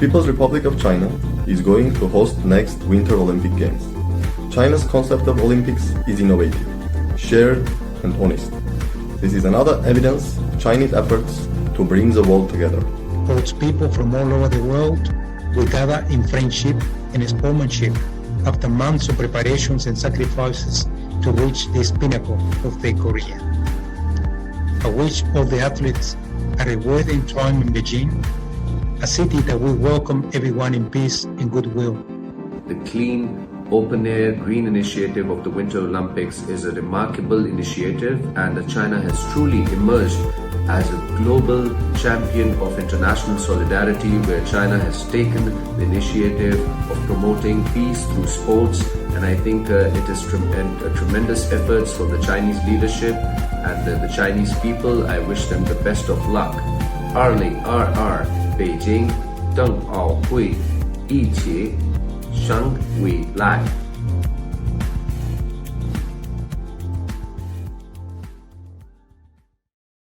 People's Republic of China is going to host next Winter Olympic Games. China's concept of Olympics is innovative, shared and honest. This is another evidence Chinese efforts to bring the world together. Holds people from all over the world will gather in friendship and sportsmanship after months of preparations and sacrifices to reach this pinnacle of their career. I wish all the athletes a rewarding time in Beijing, a city that will welcome everyone in peace and goodwill. The clean, open-air, green initiative of the Winter Olympics is a remarkable initiative, and China has truly emerged as a global champion of international solidarity, where China has taken the initiative of promoting peace through sports. And I think it is tremendous efforts from the Chinese leadership and the Chinese people. I wish them the best of luck. 2022北京冬奥会一起胜未来。